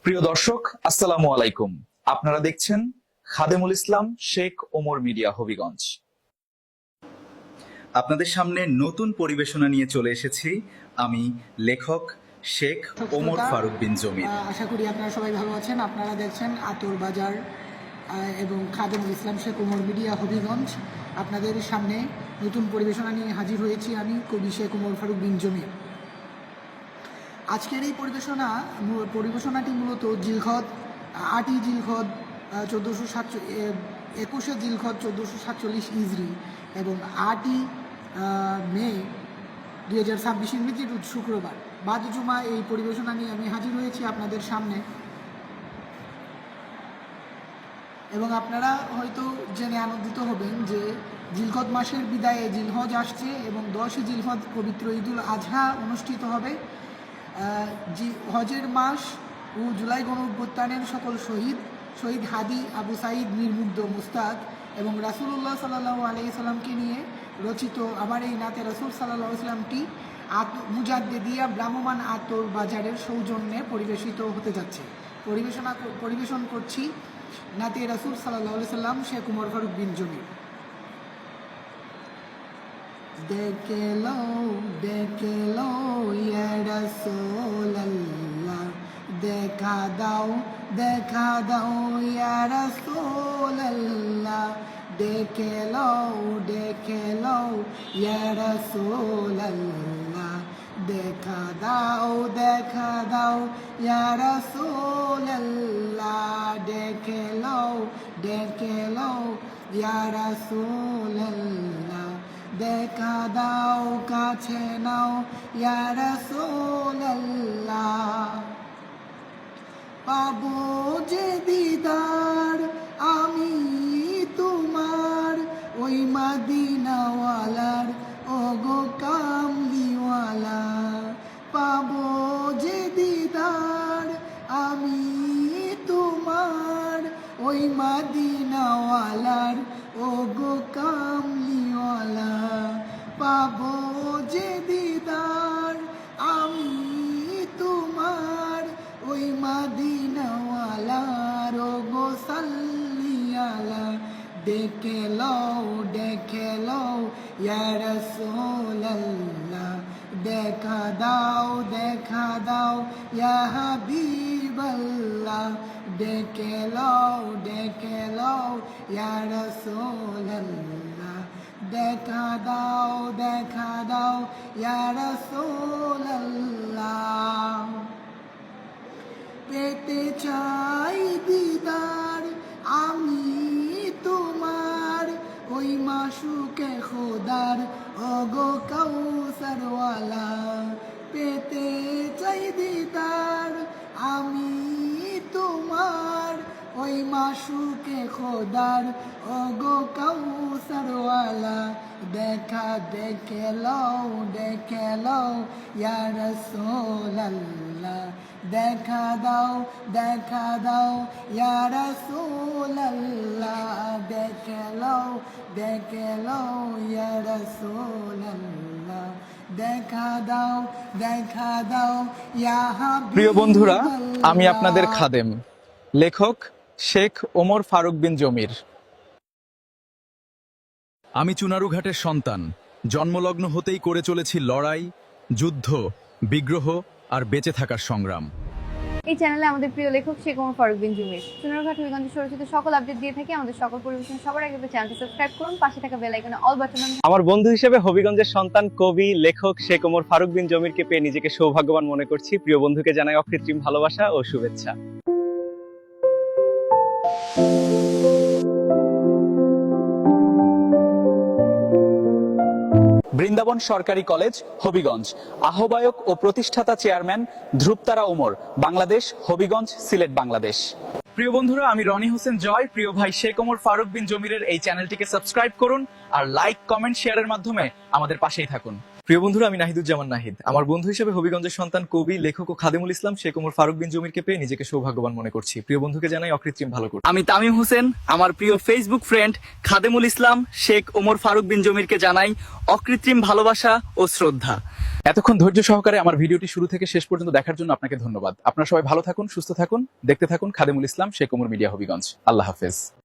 প্রিয় দর্শক, আসসালামু আলাইকুম। আপনারা দেখছেন খাদেমুল ইসলাম শেখ ওমর মিডিয়া হবিগঞ্জ। আপনাদের সামনে নতুন পরিবেশনা নিয়ে চলে এসেছি আমি লেখক শেখ ওমর ফারুক বিন জমির। আশা করি আপনারা সবাই ভালো আছেন। আপনারা দেখছেন আতর বাজার এবং খাদেমুল ইসলাম শেখ ওমর মিডিয়া হবিগঞ্জ। আপনাদের সামনে নতুন পরিবেশনা নিয়ে হাজির হয়েছি আমি কবি শেখ ওমর ফারুক বিন জমির। আজকের এই পরিবেশনাটি মূলত জিলহদ 8ই জিলহদ 21শে জিলহদ 1447 ইজরি এবং 8ই মে 2026 ইংরেজি শুক্রবার বাদ জুমা এই পরিবেশনা নিয়ে আমি হাজির হয়েছি আপনাদের সামনে। এবং আপনারা হয়তো জেনে আনন্দিত হবেন যে জিলহদ মাসের বিদায়ে জিলহজ আসছে এবং 10ই জিলহদ পবিত্র ঈদুল আজহা অনুষ্ঠিত হবে। হজের মাস ও জুলাই গণঅভ্যুত্থানের সকল শহীদ হাদি আবু সাঈদ নির্মুগ্ধ মুস্তাদ এবং রাসূলুল্লাহ সাল্লাল্লাহু আলাইহি সাল্লামকে নিয়ে রচিত আমার এই নাতে রাসূল সাল্লাল্লাহু আলাইহি সাল্লামটি মুজাদ্দেদিয়া ভ্রাম্যমাণ আতর বাজারের সৌজন্যে পরিবেশিত হতে যাচ্ছে। পরিবেশন করছি নাতে রাসূল সাল্লাল্লাহু আলাইহি সাল্লাম শেখ ওমর ফারুক বিন জমির। দেখে লো ইয়া রাসূলুল্লাহ, দেখা দাও ইয়া রাসূলুল্লাহ, দেখে লো ইয়া রাসূলুল্লাহ, দেখা দাও ইয়া রাসূলুল্লাহ, দেখে লো ইয়া রাসূলুল্লাহ, দেখা দাও কাছে নাও ইয়া রাসূলুল্লাহ। পাবো যে দিদার আমি তোমার ওই মদিনাওয়ালার ওগো কামলিওয়ালা, পাবো যে দিদার আমি তোমার ওই মদিনাওয়ালার ওগো কামলিওয়ালা, পাবো যে দিদার আমি তোমার ওই মদিনাওয়ালার ওগো সাল্লিয়ালা, দেখে লো ইয়া রাসূলুল্লাহ, দেখা দাও ইয়া হাবিবাল্লাহ, দেখে লো ইয়া রাসূলুল্লাহ, দেখা দাও ইয়া রাসূলুল্লাহ। পেতে চাই দিদার আমি তোমার ওই মাশুকে খোদার ওগো কাউসারওয়ালা, পেতে চাই দিদার আমি তোমার ওই মাশুকে খোদার ওগো কাউসারওয়ালা, দেখে লো ইয়া রাসূলুল্লাহ, দেখা দাও ইয়া রাসূলুল্লাহ, দেখে লো ইয়া রাসূলুল্লাহ, দেখা দাও ইয়া হাবিব। প্রিয় বন্ধুরা, আমি আপনাদের খাদেম লেখক শেখ ওমর ফারুক বিন জমির। আমি চুনারুঘাটের সন্তান। জন্মলগ্ন হতেই করে চলেছি লড়াই, যুদ্ধ, বিগ্রহ আর বেঁচে থাকার সংগ্রাম। এই চ্যানেলে আমাদের প্রিয় লেখক শেখ ওমর ফারুক বিন জমির চুনারুঘাট হবিগঞ্জে সরচিত সকল আপডেট দিয়ে থাকি। আমাদের সকল পরিবেশন সবার আগে চ্যানেলটি সাবস্ক্রাইব করুন, পাশে থাকা বেল আইকনে অল বাটন। আমার বন্ধু হিসেবে হবিগঞ্জের সন্তান কবি লেখক শেখ ওমর ফারুক বিন জমিরকে পেয়ে নিজেকে সৌভাগ্যবান মনে করছি। প্রিয় বন্ধুকে জানাই অকৃত্রিম ভালোবাসা ও শুভেচ্ছা। বৃন্দাবন সরকারি কলেজ হবিগঞ্জ, আহ্বায়ক ও প্রতিষ্ঠাতা চেয়ারম্যান ধ্রুবতারা ওমর, বাংলাদেশ, হবিগঞ্জ, সিলেট, বাংলাদেশ। প্রিয় বন্ধুরা, আমি রনি হোসেন জয়। প্রিয় ভাই শেখ ওমর ফারুক বিন জমিরের এই চ্যানেলটিকে সাবস্ক্রাইব করুন আর লাইক, কমেন্ট, শেয়ারের মাধ্যমে আমাদের পাশেই থাকুন। প্রিয় বন্ধুরা, আমি নাহিদুজ্জামান নাহিদ। আমার বন্ধু হিসেবে হবিগঞ্জের সন্তান, কবি, লেখক ও খাদেমুল ইসলাম শেখ ওমর ফারুক বিন জমিরকে পেয়ে নিজেকে সৌভাগ্যবান মনে করছি। প্রিয় বন্ধুকে জানাই অকৃত্রিম ভালো করছি। আমি তামিম হোসেন আমার প্রিয় ফেসবুক ফ্রেন্ড খাদেমুল ইসলাম শেখ ওমর ফারুক বিন জমিরকে জানাই অকৃত্রিম ভালোবাসা ও শ্রদ্ধা। এতক্ষণ ধৈর্য সহকারে আমার ভিডিওটি শুরু থেকে শেষ পর্যন্ত দেখার জন্য আপনাকে ধন্যবাদ। আপনারা সবাই ভালো থাকুন, সুস্থ থাকুন, দেখতে থাকুন খাদেমুল ইসলাম শেখ ওমর মিডিয়া হবিগঞ্জ। আল্লাহ হাফেজ।